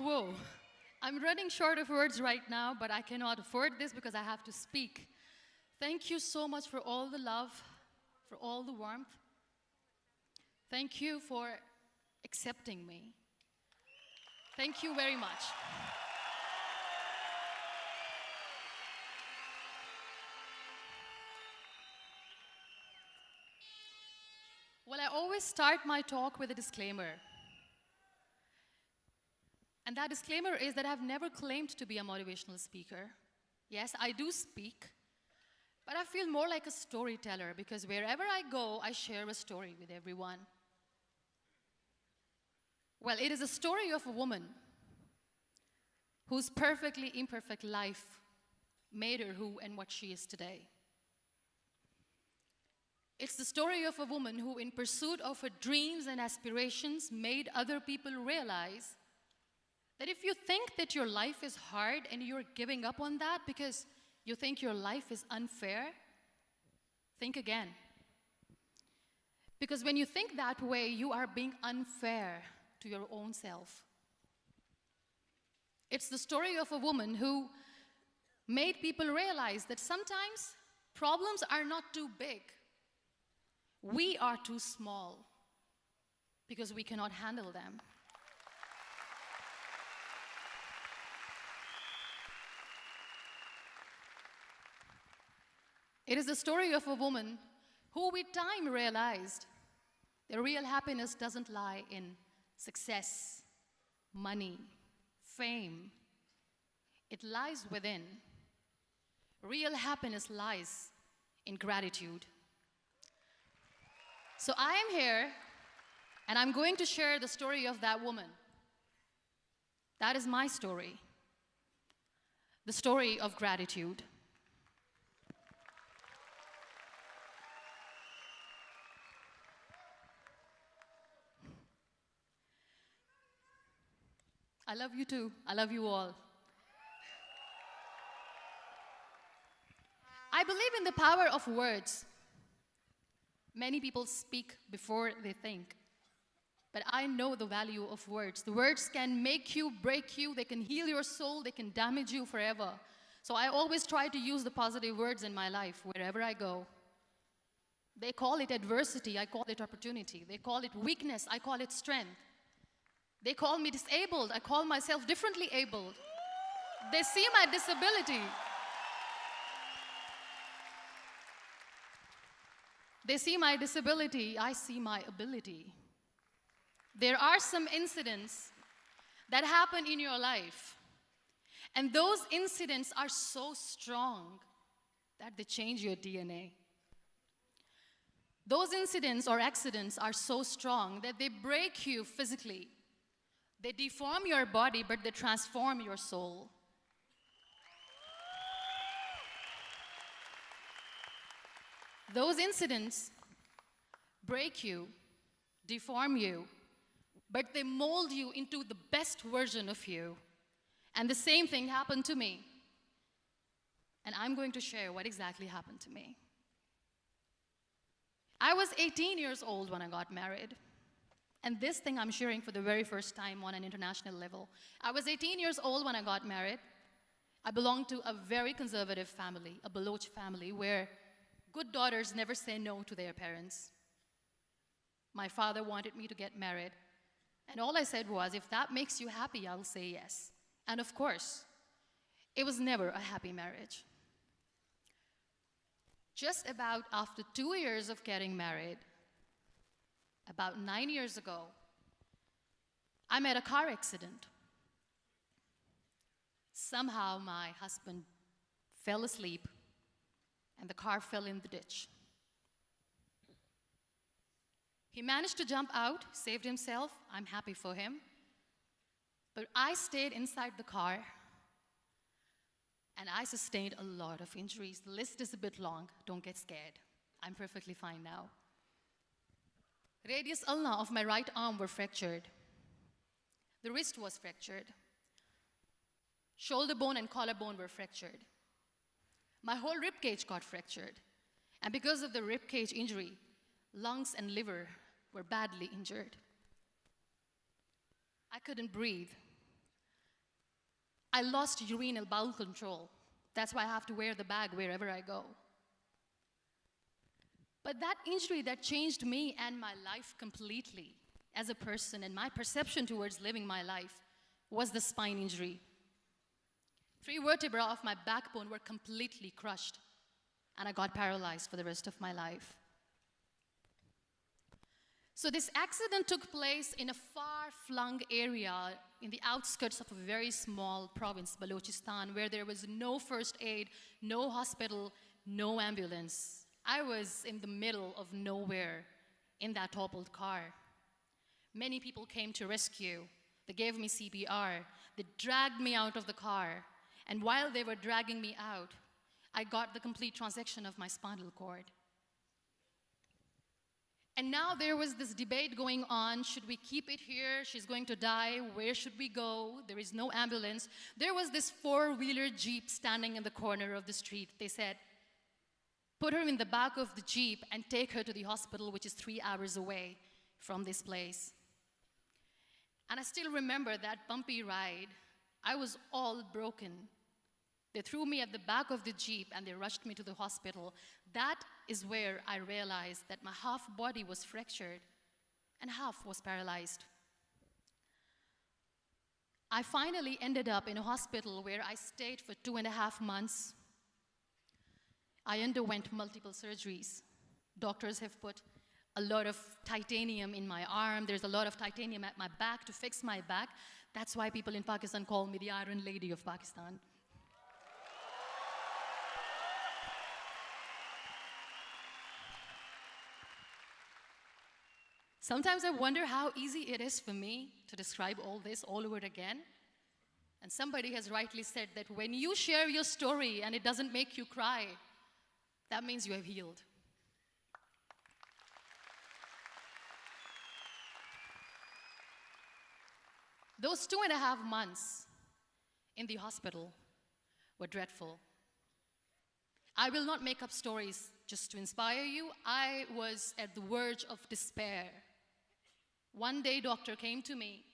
Whoa. I'm running short of words right now, but I cannot afford this because I have to speak. Thank you so much for all the love, for all the warmth. Thank you for accepting me. Thank you very much. Well, I always start my talk with a disclaimer. And that disclaimer is that I've never claimed to be a motivational speaker. Yes, I do speak, but I feel more like a storyteller because wherever I go, I share a story with everyone. Well, it is a story of a woman whose perfectly imperfect life made her who and what she is today. It's the story of a woman who, in pursuit of her dreams and aspirations, made other people realize that if you think that your life is hard and you're giving up on that because you think your life is unfair, think again. Because when you think that way, you are being unfair to your own self. It's the story of a woman who made people realize that sometimes problems are not too big. We are too small because we cannot handle them. It is the story of a woman who with time realized that real happiness doesn't lie in success, money, fame. It lies within. Real happiness lies in gratitude. So I am here, and I'm going to share the story of that woman. That is my story. The story of gratitude. I love you too. I love you all. I believe in the power of words. Many people speak before they think. But I know the value of words. The words can make you, break you, they can heal your soul, they can damage you forever. So I always try to use the positive words in my life wherever I go. They call it adversity, I call it opportunity. They call it weakness, I call it strength. They call me disabled, I call myself differently abled. They see my disability. They see my disability, I see my ability. There are some incidents that happen in your life, and those incidents are so strong that they change your DNA. Those incidents or accidents are so strong that they break you physically. They deform your body, but they transform your soul. Those incidents break you, deform you, but they mold you into the best version of you. And the same thing happened to me. And I'm going to share what exactly happened to me. I was 18 years old when I got married. And this thing I'm sharing for the very first time on an international level. I was 18 years old when I got married. I belonged to a very conservative family, a Baloch family, where good daughters never say no to their parents. My father wanted me to get married. And all I said was, if that makes you happy, I'll say yes. And of course, it was never a happy marriage. Just about after 2 years of getting married, about 9 years ago, I met a car accident. Somehow my husband fell asleep and the car fell in the ditch. He managed to jump out, saved himself. I'm happy for him. But I stayed inside the car and I sustained a lot of injuries. The list is a bit long. Don't get scared. I'm perfectly fine now. Radius ulna of my right arm were fractured. The wrist was fractured. Shoulder bone and collarbone were fractured. My whole rib cage got fractured. And because of the rib cage injury, lungs and liver were badly injured. I couldn't breathe. I lost urinary bowel control. That's why I have to wear the bag wherever I go. But that injury that changed me and my life completely as a person and my perception towards living my life was the spine injury. 3 vertebrae of my backbone were completely crushed, and I got paralyzed for the rest of my life. So this accident took place in a far-flung area in the outskirts of a very small province, Balochistan, where there was no first aid, no hospital, no ambulance. I was in the middle of nowhere in that toppled car. Many people came to rescue. They gave me CPR. They dragged me out of the car. And while they were dragging me out, I got the complete transection of my spinal cord. And now there was this debate going on. Should we keep it here? She's going to die. Where should we go? There is no ambulance. There was this 4-wheeler Jeep standing in the corner of the street. They said, put her in the back of the Jeep and take her to the hospital, which is 3 hours away from this place. And I still remember that bumpy ride. I was all broken. They threw me at the back of the Jeep and they rushed me to the hospital. That is where I realized that my half body was fractured and half was paralyzed. I finally ended up in a hospital where I stayed for 2.5 months. I underwent multiple surgeries. Doctors have put a lot of titanium in my arm. There's a lot of titanium at my back to fix my back. That's why people in Pakistan call me the Iron Lady of Pakistan. Sometimes I wonder how easy it is for me to describe all this all over again. And somebody has rightly said that when you share your story and it doesn't make you cry, that means you have healed. Those 2.5 months in the hospital were dreadful. I will not make up stories just to inspire you. I was at the verge of despair. One day, doctor came to me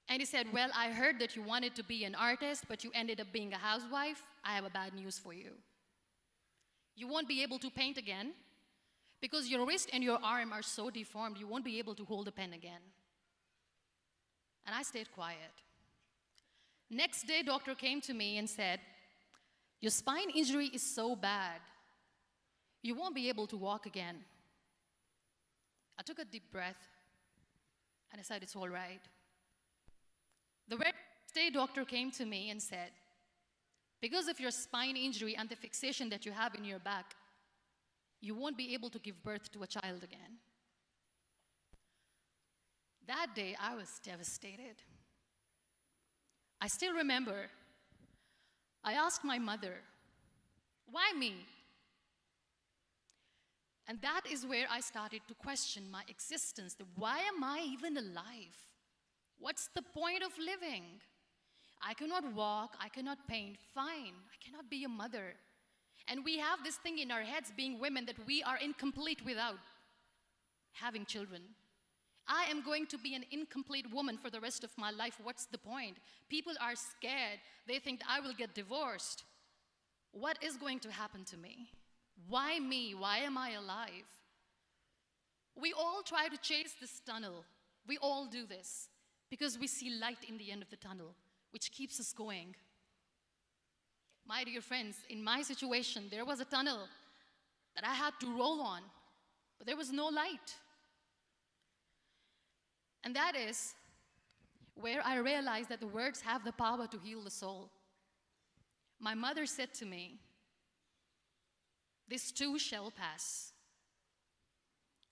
and he said, well, I heard that you wanted to be an artist, but you ended up being a housewife. I have a bad news for you. You won't be able to paint again because your wrist and your arm are so deformed, you won't be able to hold a pen again. And I stayed quiet. Next day, doctor came to me and said, your spine injury is so bad, you won't be able to walk again. I took a deep breath and I said, it's all right. The very next day, doctor came to me and said, because of your spine injury and the fixation that you have in your back, you won't be able to give birth to a child again. That day, I was devastated. I still remember, I asked my mother, why me? And that is where I started to question my existence. Why am I even alive? What's the point of living? I cannot walk, I cannot paint, fine. I cannot be a mother. And we have this thing in our heads, being women, that we are incomplete without having children. I am going to be an incomplete woman for the rest of my life. What's the point? People are scared. They think I will get divorced. What is going to happen to me? Why me? Why am I alive? We all try to chase this tunnel. We all do this because we see light in the end of the tunnel, which keeps us going. My dear friends, in my situation, there was a tunnel that I had to roll on, but there was no light. And that is where I realized that the words have the power to heal the soul. My mother said to me, this too shall pass.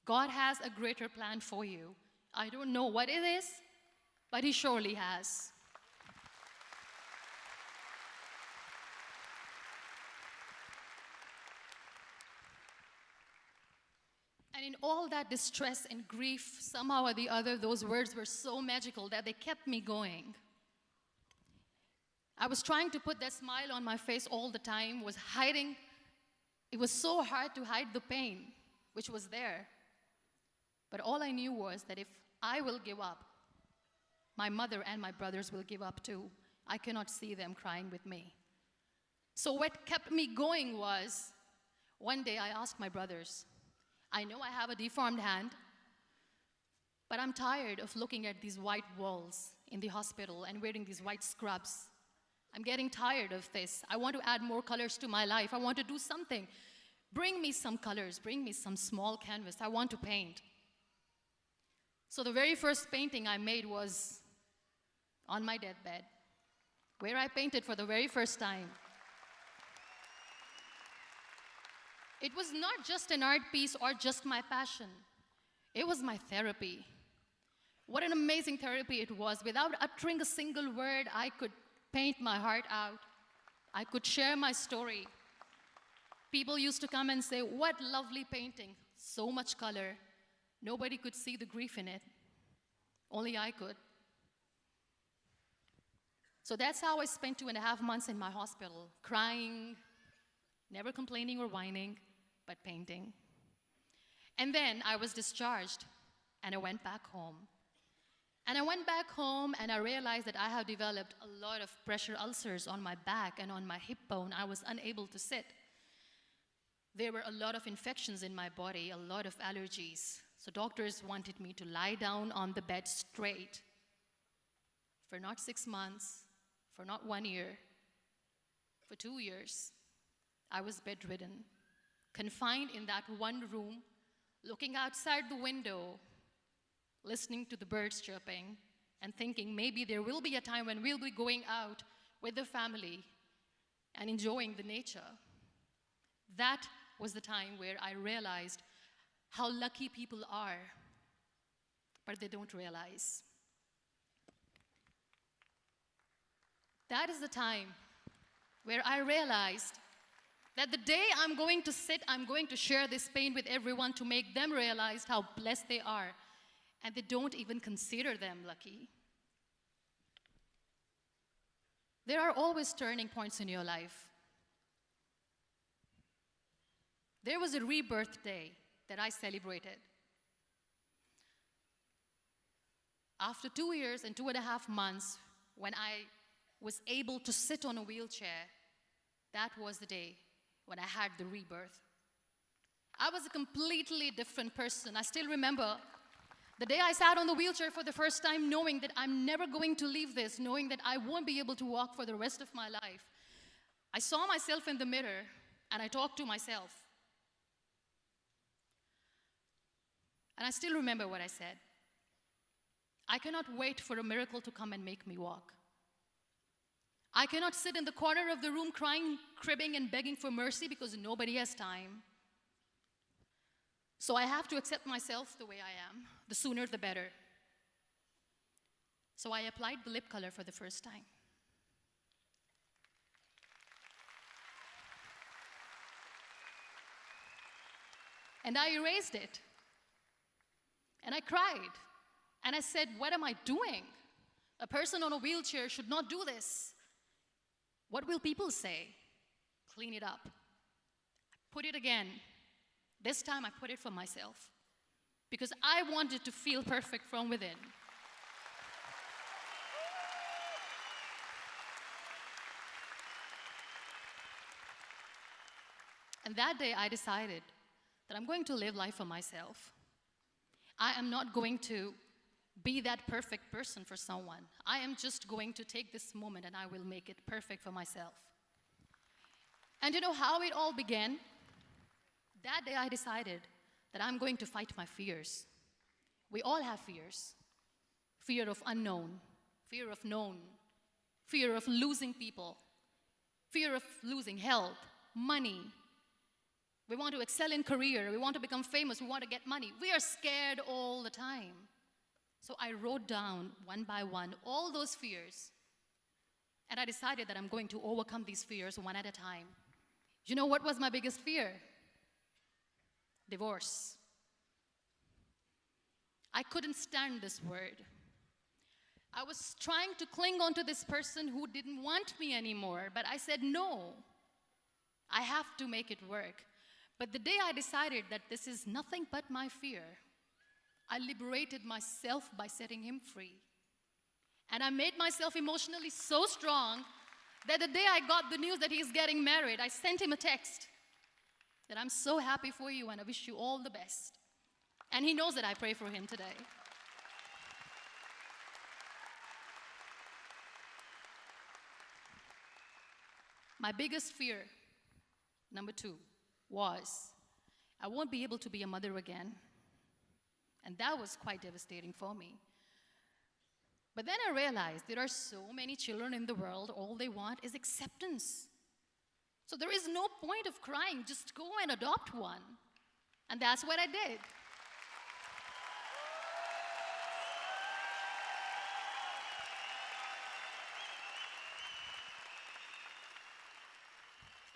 God has a greater plan for you. I don't know what it is, but He surely has. And in all that distress and grief, somehow or the other, those words were so magical that they kept me going. I was trying to put that smile on my face all the time, was hiding. It was so hard to hide the pain, which was there. But all I knew was that if I will give up, my mother and my brothers will give up too. I cannot see them crying with me. So what kept me going was, one day I asked my brothers, I know I have a deformed hand, but I'm tired of looking at these white walls in the hospital and wearing these white scrubs. I'm getting tired of this. I want to add more colors to my life. I want to do something. Bring me some colors. Bring me some small canvas. I want to paint. So the very first painting I made was on my deathbed, where I painted for the very first time. It was not just an art piece or just my passion. It was my therapy. What an amazing therapy it was. Without uttering a single word, I could paint my heart out. I could share my story. People used to come and say, what lovely painting, so much color. Nobody could see the grief in it. Only I could. So that's how I spent 2.5 months in my hospital, crying, never complaining or whining, but painting. And then I was discharged, and I went back home. And I went back home, and I realized that I have developed a lot of pressure ulcers on my back and on my hip bone. I was unable to sit. There were a lot of infections in my body, a lot of allergies. So doctors wanted me to lie down on the bed straight for not 6 months, for not 1 year, for 2 years. I was bedridden, confined in that one room, looking outside the window, listening to the birds chirping, and thinking maybe there will be a time when we'll be going out with the family and enjoying the nature. That was the time where I realized how lucky people are, but they don't realize. That is the time where I realized that the day I'm going to sit, I'm going to share this pain with everyone to make them realize how blessed they are, and they don't even consider them lucky. There are always turning points in your life. There was a rebirth day that I celebrated. After 2 years and 2.5 months, when I was able to sit on a wheelchair, that was the day when I had the rebirth. I was a completely different person. I still remember the day I sat on the wheelchair for the first time, knowing that I'm never going to leave this, knowing that I won't be able to walk for the rest of my life. I saw myself in the mirror, and I talked to myself. And I still remember what I said. I cannot wait for a miracle to come and make me walk. I cannot sit in the corner of the room crying, cribbing, and begging for mercy because nobody has time. So I have to accept myself the way I am. The sooner, the better. So I applied the lip color for the first time. And I erased it. And I cried. And I said, what am I doing? A person on a wheelchair should not do this. What will people say? Clean it up. I put it again. This time I put it for myself. Because I wanted to feel perfect from within. And that day I decided that I'm going to live life for myself. I am not going to be that perfect person for someone. I am just going to take this moment and I will make it perfect for myself. And you know how it all began? That day I decided that I'm going to fight my fears. We all have fears. Fear of unknown, fear of known, fear of losing people, fear of losing health, money. We want to excel in career, we want to become famous, we want to get money. We are scared all the time. So I wrote down one by one all those fears, and I decided that I'm going to overcome these fears one at a time. You know what was my biggest fear? Divorce. I couldn't stand this word. I was trying to cling on to this person who didn't want me anymore, but I said no. I have to make it work. But the day I decided that this is nothing but my fear, I liberated myself by setting him free. And I made myself emotionally so strong that the day I got the news that he's getting married, I sent him a text that I'm so happy for you and I wish you all the best. And he knows that I pray for him today. My biggest fear, number 2, was I won't be able to be a mother again. And that was quite devastating for me. But then I realized there are so many children in the world, all they want is acceptance. So there is no point of crying, just go and adopt one. And that's what I did.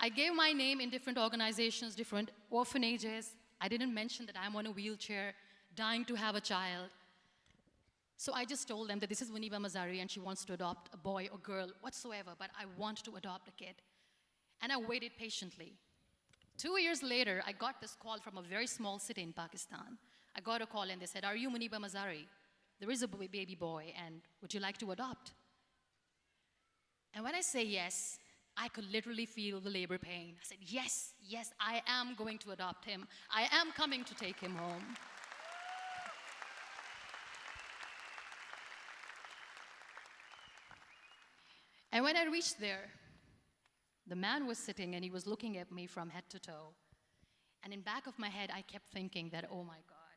I gave my name in different organizations, different orphanages. I didn't mention that I'm on a wheelchair, dying to have a child. So I just told them that this is Muniba Mazari and she wants to adopt a boy or girl, whatsoever, but I want to adopt a kid. And I waited patiently. 2 years later, I got this call from a very small city in Pakistan. I got a call and they said, "Are you Muniba Mazari? There is a baby boy and would you like to adopt?" And when I say yes, I could literally feel the labor pain. I said, yes, yes, I am going to adopt him. I am coming to take him home. And when I reached there, the man was sitting and he was looking at me from head to toe. And in back of my head, I kept thinking that, oh my God,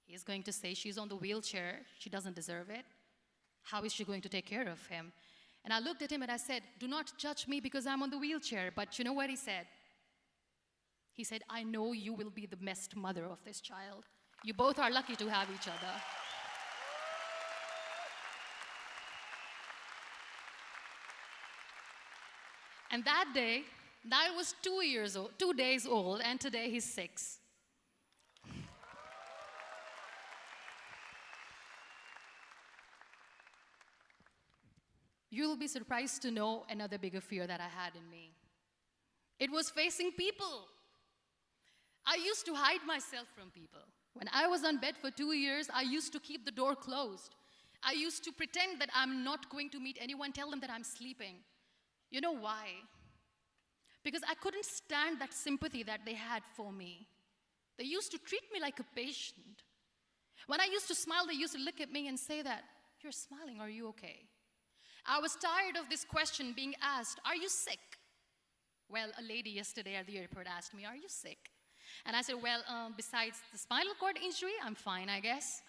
he is going to say she's on the wheelchair, she doesn't deserve it. How is she going to take care of him? And I looked at him and I said, do not judge me because I'm on the wheelchair. But you know what he said? He said, I know you will be the best mother of this child. You both are lucky to have each other. And that day, Niall was 2 days old, and today he's 6. You'll be surprised to know another bigger fear that I had in me. It was facing people. I used to hide myself from people. When I was on bed for 2 years, I used to keep the door closed. I used to pretend that I'm not going to meet anyone, tell them that I'm sleeping. You know why? Because I couldn't stand that sympathy that they had for me. They used to treat me like a patient. When I used to smile, they used to look at me and say that, you're smiling, are you okay? I was tired of this question being asked, are you sick? Well, a lady yesterday at the airport asked me, are you sick? And I said, well, besides the spinal cord injury, I'm fine, I guess.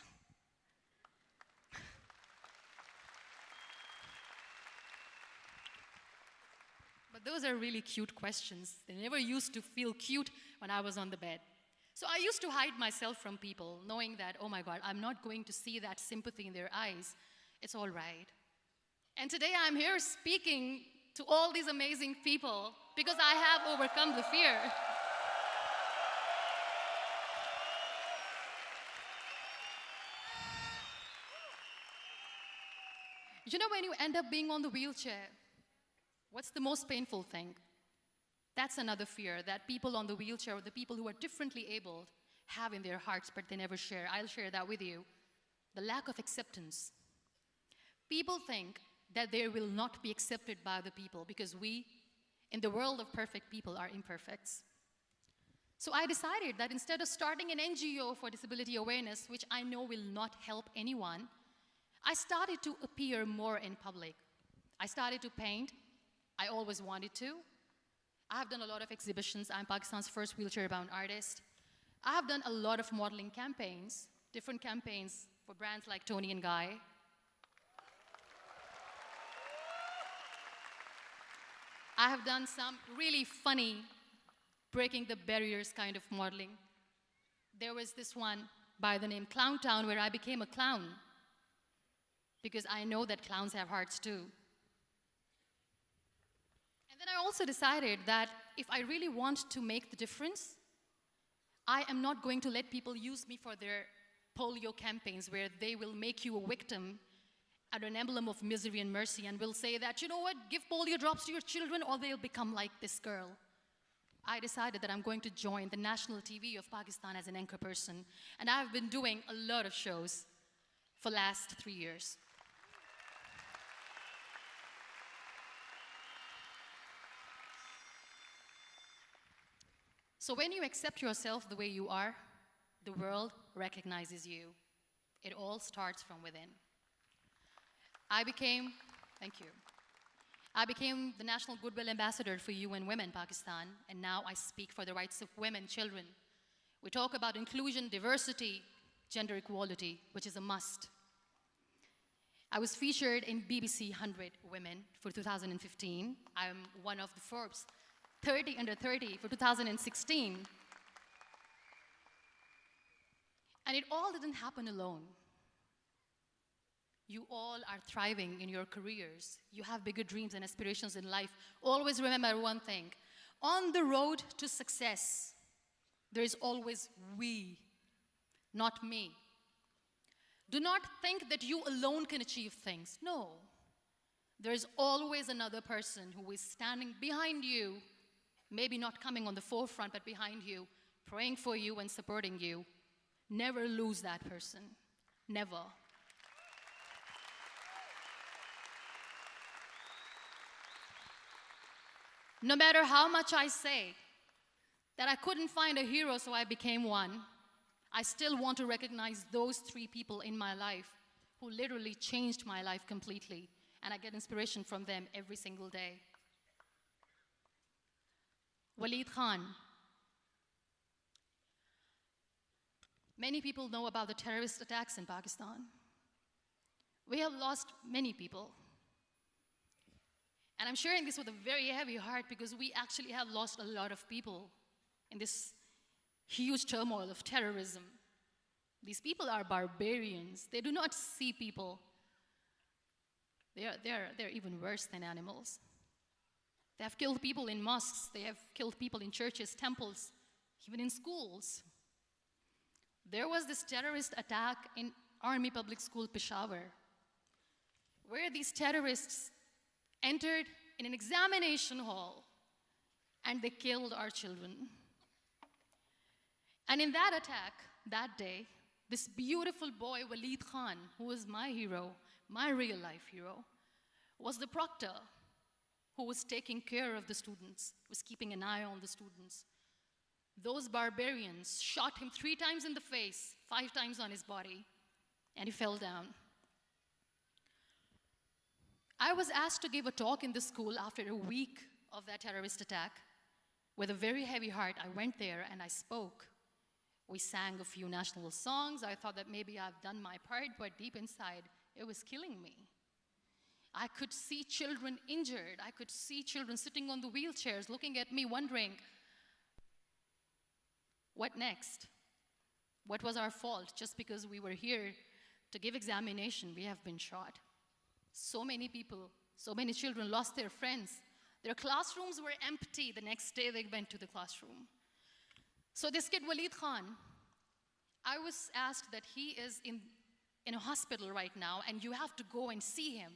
But those are really cute questions. They never used to feel cute when I was on the bed. So I used to hide myself from people, knowing that, oh my God, I'm not going to see that sympathy in their eyes. It's all right. And today I'm here speaking to all these amazing people because I have overcome the fear. You know, when you end up being on the wheelchair, what's the most painful thing? That's another fear that people on the wheelchair or the people who are differently abled have in their hearts, but they never share. I'll share that with you. The lack of acceptance. People think that they will not be accepted by the people because we, in the world of perfect people, are imperfects. So I decided that instead of starting an NGO for disability awareness, which I know will not help anyone, I started to appear more in public. I started to paint. I always wanted to. I have done a lot of exhibitions. I'm Pakistan's first wheelchair-bound artist. I have done a lot of modeling campaigns, different campaigns for brands like Tony and Guy. I have done some really funny, breaking the barriers kind of modeling. There was this one by the name Clown Town where I became a clown because I know that clowns have hearts too. And then I also decided that if I really want to make the difference, I am not going to let people use me for their polio campaigns where they will make you a victim and an emblem of misery and mercy and will say that, you know what, give polio drops to your children or they'll become like this girl. I decided that I'm going to join the national TV of Pakistan as an anchor person. And I've been doing a lot of shows for the last 3 years. So when you accept yourself the way you are, the world recognizes you. It all starts from within. Thank you. I became the National Goodwill Ambassador for UN Women Pakistan, and now I speak for the rights of women, children. We talk about inclusion, diversity, gender equality, which is a must. I was featured in BBC 100 Women for 2015. I'm one of the Forbes 30 under 30 for 2016. And it all didn't happen alone. You all are thriving in your careers. You have bigger dreams and aspirations in life. Always remember one thing. On the road to success, there is always we, not me. Do not think that you alone can achieve things. No. There is always another person who is standing behind you, maybe not coming on the forefront, but behind you, praying for you and supporting you. Never lose that person. Never. No matter how much I say that I couldn't find a hero, so I became one, I still want to recognize those 3 people in my life who literally changed my life completely, and I get inspiration from them every single day. Waleed Khan. Many people know about the terrorist attacks in Pakistan. We have lost many people. And I'm sharing this with a very heavy heart because we actually have lost a lot of people in this huge turmoil of terrorism. These people are barbarians. They do not see people. They're even worse than animals. They have killed people in mosques. They have killed people in churches, temples, even in schools. There was this terrorist attack in Army Public School, Peshawar, where these terrorists entered in an examination hall and they killed our children. And in that attack, that day, this beautiful boy, Waleed Khan, who was my hero, my real life hero, was the proctor who was taking care of the students, was keeping an eye on the students. Those barbarians shot him 3 times in the face, 5 times on his body, and he fell down. I was asked to give a talk in the school after a week of that terrorist attack. With a very heavy heart, I went there and I spoke. We sang a few national songs. I thought that maybe I've done my part, but deep inside, it was killing me. I could see children injured. I could see children sitting on the wheelchairs, looking at me, wondering, what next? What was our fault? Just because we were here to give examination, we have been shot. So many people, so many children lost their friends. Their classrooms were empty. The next day they went to the classroom. So this kid, Waleed Khan, I was asked that he is in a hospital right now, and you have to go and see him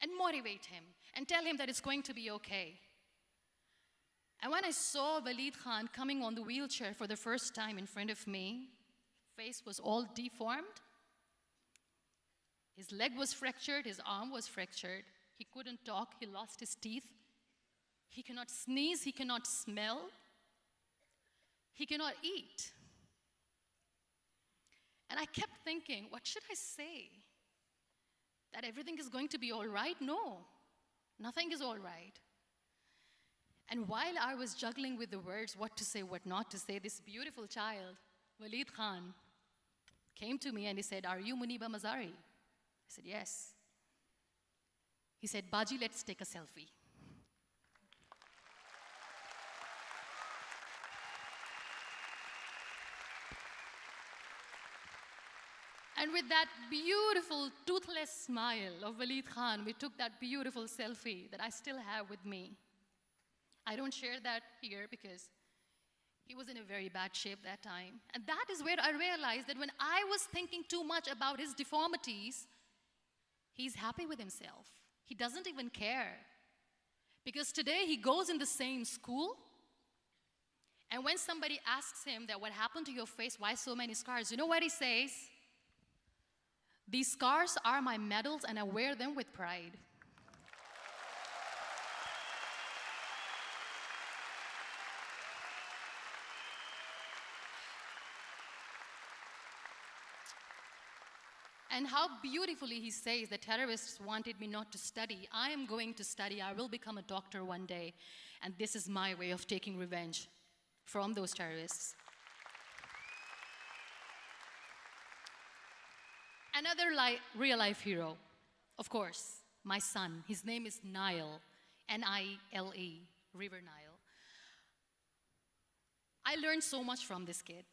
and motivate him and tell him that it's going to be okay. And when I saw Waleed Khan coming on the wheelchair for the first time in front of me, face was all deformed. His leg was fractured, his arm was fractured. He couldn't talk, he lost his teeth. He cannot sneeze, he cannot smell. He cannot eat. And I kept thinking, what should I say? That everything is going to be all right? No, nothing is all right. And while I was juggling with the words, what to say, what not to say, this beautiful child, Waleed Khan, came to me and he said, "Are you Muniba Mazari?" I said, "Yes." He said, "Baji, let's take a selfie." And with that beautiful, toothless smile of Waleed Khan, we took that beautiful selfie that I still have with me. I don't share that here because he was in a very bad shape that time. And that is where I realized that when I was thinking too much about his deformities, he's happy with himself. He doesn't even care. Because today he goes in the same school, and when somebody asks him that what happened to your face, why so many scars, you know what he says? "These scars are my medals and I wear them with pride." And how beautifully he says the terrorists wanted me not to study. I am going to study. I will become a doctor one day. And this is my way of taking revenge from those terrorists. Another real-life hero, of course, my son. His name is Nile, N-I-L-E, River Nile. I learned so much from this kid.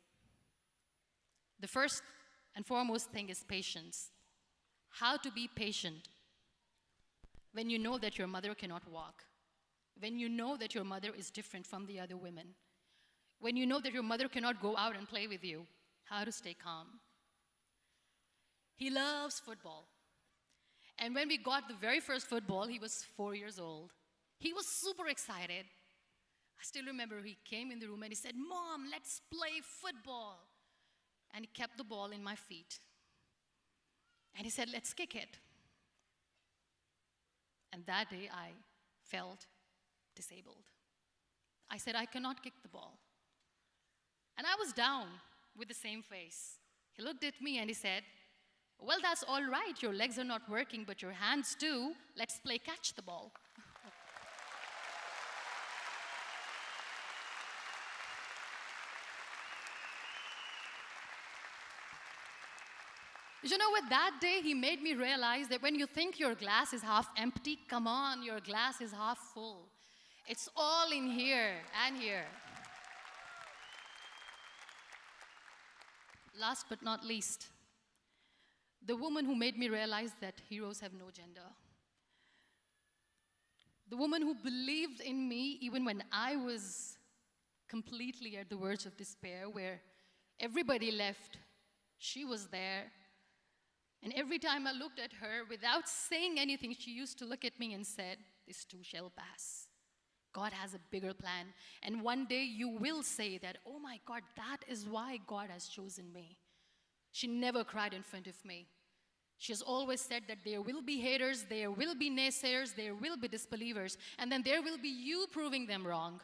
The first and foremost thing is patience. How to be patient when you know that your mother cannot walk, when you know that your mother is different from the other women, when you know that your mother cannot go out and play with you, how to stay calm. He loves football. And when we got the very first football, he was 4 years old. He was super excited. I still remember he came in the room and he said, "Mom, let's play football." And he kept the ball in my feet. And he said, "Let's kick it." And that day I felt disabled. I said, "I cannot kick the ball." And I was down with the same face. He looked at me and he said, "Well, that's all right. Your legs are not working, but your hands do. Let's play catch the ball." You know what? That day he made me realize that when you think your glass is half empty, come on, your glass is half full. It's all in here and here. Last but not least, the woman who made me realize that heroes have no gender. The woman who believed in me even when I was completely at the verge of despair, where everybody left, she was there. And every time I looked at her, without saying anything, she used to look at me and said, "This too shall pass. God has a bigger plan. And one day you will say that, 'Oh my God, that is why God has chosen me.'" She never cried in front of me. She has always said that there will be haters, there will be naysayers, there will be disbelievers, and then there will be you proving them wrong.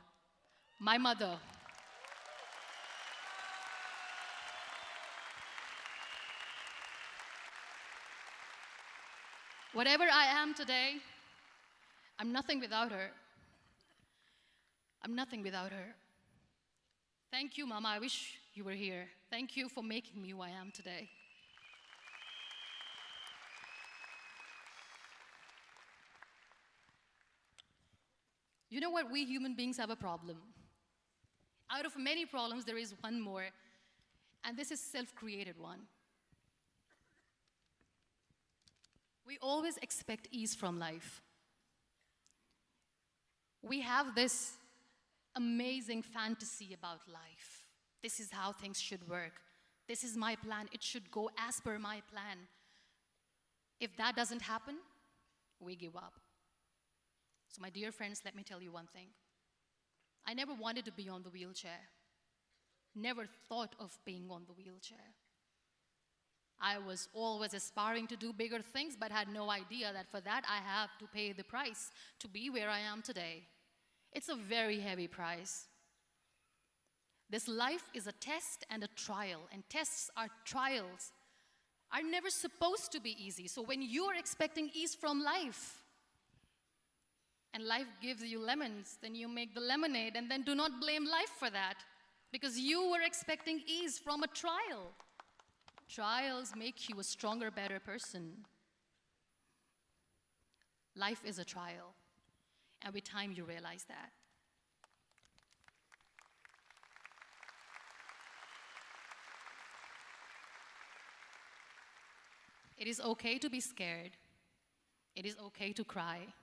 My mother. Whatever I am today, I'm nothing without her. I'm nothing without her. Thank you, Mama. I wish you were here. Thank you for making me who I am today. You know what? We human beings have a problem. Out of many problems, there is one more, and this is self-created one. We always expect ease from life. We have this amazing fantasy about life. This is how things should work. This is my plan. It should go as per my plan. If that doesn't happen, we give up. So my dear friends, let me tell you one thing. I never wanted to be on the wheelchair. Never thought of being on the wheelchair. I was always aspiring to do bigger things, but had no idea that for that I have to pay the price to be where I am today. It's a very heavy price. This life is a test and a trial, and tests are trials are never supposed to be easy. So when you're expecting ease from life, and life gives you lemons, then you make the lemonade, and then do not blame life for that, because you were expecting ease from a trial. Trials make you a stronger, better person. Life is a trial, and with time you realize that. It is okay to be scared. It is okay to cry.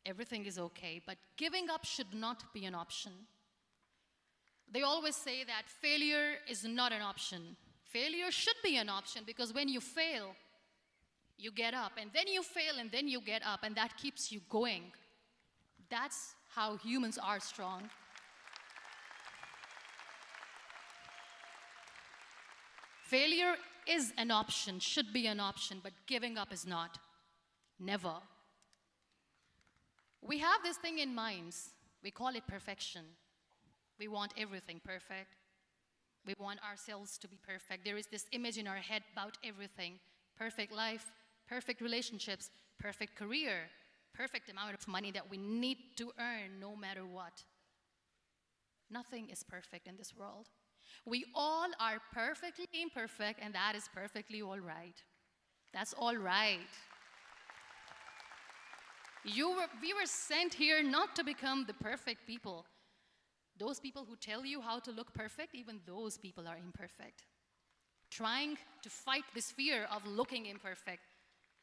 Everything is okay, but giving up should not be an option. They always say that failure is not an option. Failure should be an option, because when you fail, you get up, and then you fail, and then you get up, and that keeps you going. That's how humans are strong. Failure is an option, should be an option, but giving up is not. Never. We have this thing in minds. We call it perfection. We want everything perfect. We want ourselves to be perfect. There is this image in our head about everything. Perfect life, perfect relationships, perfect career, perfect amount of money that we need to earn no matter what. Nothing is perfect in this world. We all are perfectly imperfect, and that is perfectly all right. That's all right. We were sent here not to become the perfect people. Those people who tell you how to look perfect, even those people are imperfect. Trying to fight this fear of looking imperfect.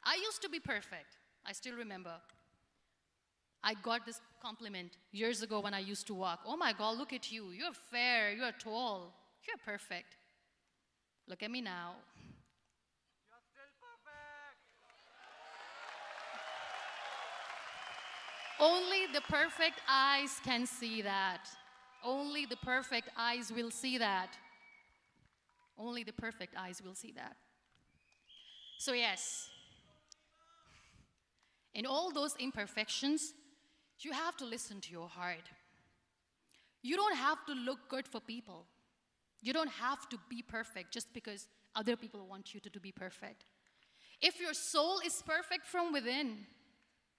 I used to be perfect. I still remember. I got this compliment years ago when I used to walk. Oh my God, look at you. You're fair, you're tall, you're perfect. Look at me now. You're still perfect. Only the perfect eyes can see that. Only the perfect eyes will see that. Only the perfect eyes will see that. So yes, in all those imperfections, you have to listen to your heart. You don't have to look good for people. You don't have to be perfect just because other people want you to be perfect. If your soul is perfect from within,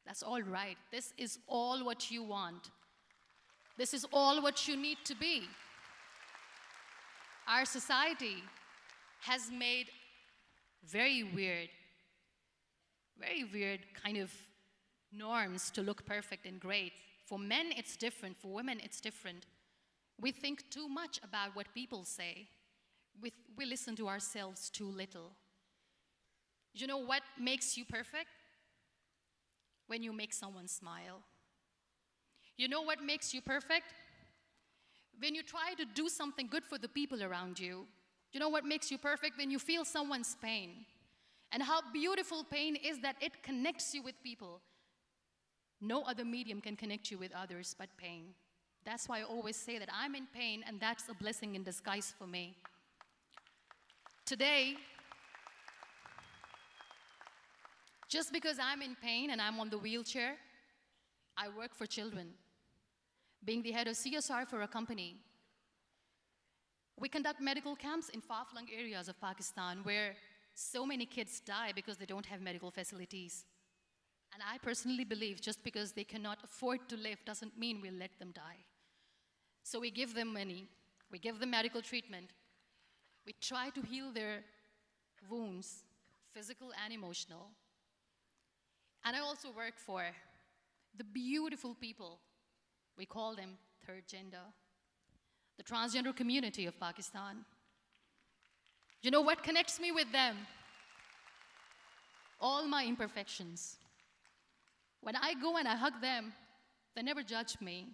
that's all right. This is all what you want. This is all what you need to be. Our society has made very weird kind of norms to look perfect and great. For men, it's different. For women, it's different. We think too much about what people say. We listen to ourselves too little. You know what makes you perfect? When you make someone smile. You know what makes you perfect? When you try to do something good for the people around you. You know what makes you perfect? When you feel someone's pain. And how beautiful pain is that it connects you with people. No other medium can connect you with others but pain. That's why I always say that I'm in pain, and that's a blessing in disguise for me. Today, just because I'm in pain and I'm on the wheelchair, I work for children. Being the head of CSR for a company, we conduct medical camps in far-flung areas of Pakistan where so many kids die because they don't have medical facilities. And I personally believe just because they cannot afford to live doesn't mean we'll let them die. So we give them money, we give them medical treatment, we try to heal their wounds, physical and emotional. And I also work for the beautiful people, we call them third gender, the transgender community of Pakistan. You know what connects me with them? All my imperfections. When I go and I hug them, they never judge me.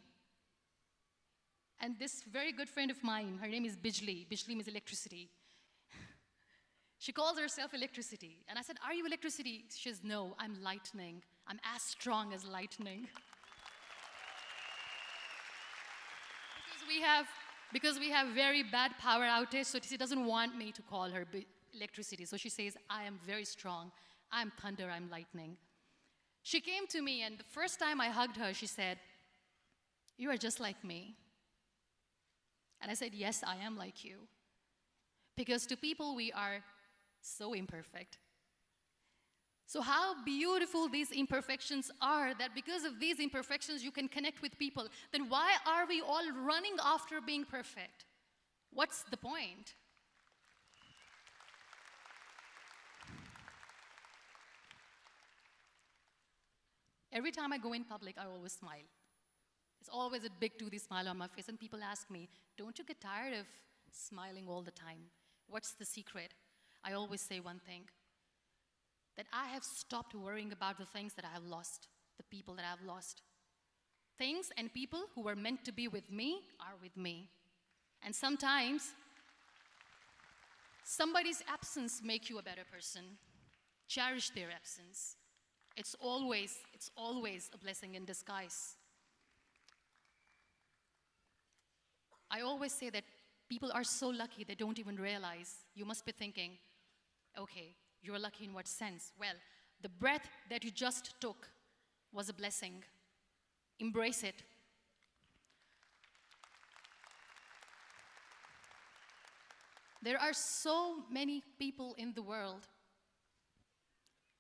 And this very good friend of mine, her name is Bijli. Bijli means electricity. She calls herself electricity. And I said, are you electricity? She says, no, I'm lightning. I'm as strong as lightning. Because we have very bad power outage, so she doesn't want me to call her electricity. So she says, I am very strong. I'm thunder, I'm lightning. She came to me, and the first time I hugged her, she said, you are just like me. And I said, yes, I am like you. Because to people, we are so imperfect. So how beautiful these imperfections are, that because of these imperfections, you can connect with people. Then why are we all running after being perfect? What's the point? Every time I go in public, I always smile. It's always a big toothy smile on my face, and people ask me, don't you get tired of smiling all the time? What's the secret? I always say one thing, that I have stopped worrying about the things that I have lost, the people that I have lost. Things and people who were meant to be with me are with me. And sometimes, somebody's absence makes you a better person. Cherish their absence. It's always a blessing in disguise. I always say that people are so lucky they don't even realize. You must be thinking, okay, you're lucky in what sense? Well, the breath that you just took was a blessing. Embrace it. There are so many people in the world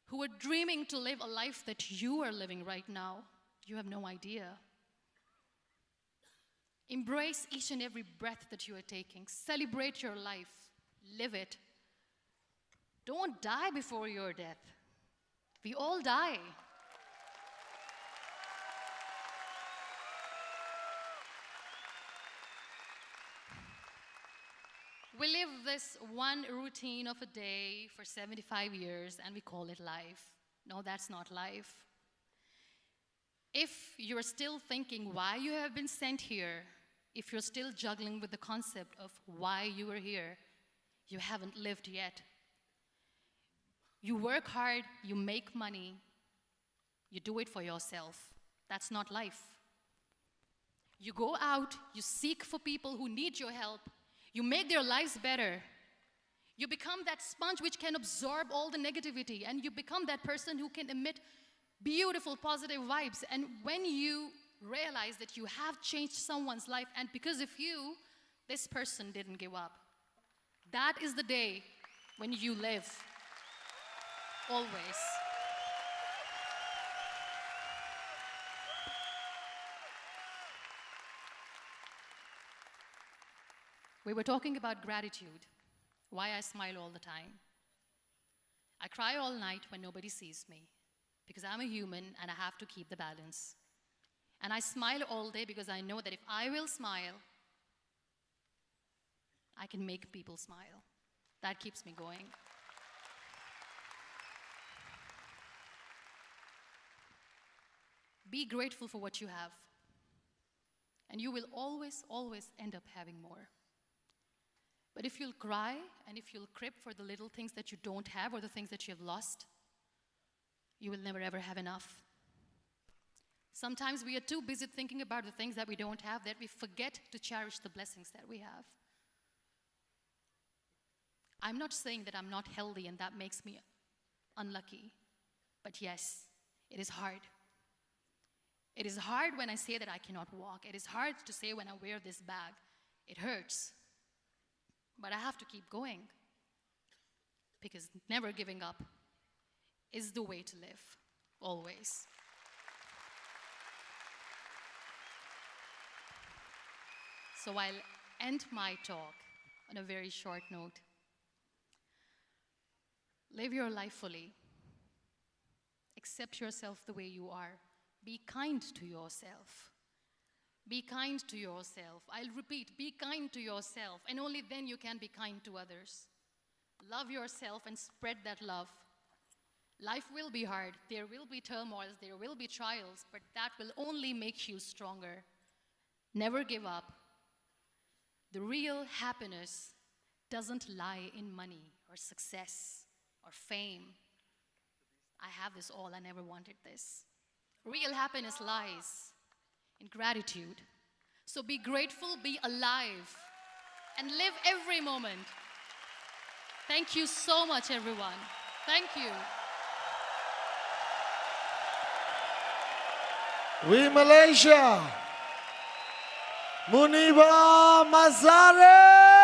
who are dreaming to live a life that you are living right now. You have no idea. Embrace each and every breath that you are taking. Celebrate your life. Live it. Don't die before your death. We all die. We live this one routine of a day for 75 years and we call it life. No, that's not life. If you're still thinking why you have been sent here, if you're still juggling with the concept of why you are here, you haven't lived yet. You work hard, you make money, you do it for yourself. That's not life. You go out, you seek for people who need your help, you make their lives better. You become that sponge which can absorb all the negativity, and you become that person who can emit beautiful, positive vibes. And when you realize that you have changed someone's life, and because of you, this person didn't give up, that is the day when you live. Always. We were talking about gratitude, why I smile all the time. I cry all night when nobody sees me, because I'm a human and I have to keep the balance. And I smile all day because I know that if I will smile, I can make people smile. That keeps me going. Be grateful for what you have, and you will always, always end up having more. But if you'll cry and if you'll crib for the little things that you don't have or the things that you have lost, you will never ever have enough. Sometimes we are too busy thinking about the things that we don't have that we forget to cherish the blessings that we have. I'm not saying that I'm not healthy and that makes me unlucky, but yes, it is hard. It is hard when I say that I cannot walk. It is hard to say when I wear this bag. It hurts. But I have to keep going, because never giving up is the way to live, always. So I'll end my talk on a very short note. Live your life fully. Accept yourself the way you are. Be kind to yourself. Be kind to yourself. I'll repeat, be kind to yourself, and only then you can be kind to others. Love yourself and spread that love. Life will be hard. There will be turmoils. There will be trials, but that will only make you stronger. Never give up. The real happiness doesn't lie in money or success or fame. I have this all. I never wanted this. Real happiness lies in gratitude. So be grateful, be alive, and live every moment. Thank you so much, everyone. Thank you. We Malaysia. Muniba Mazari.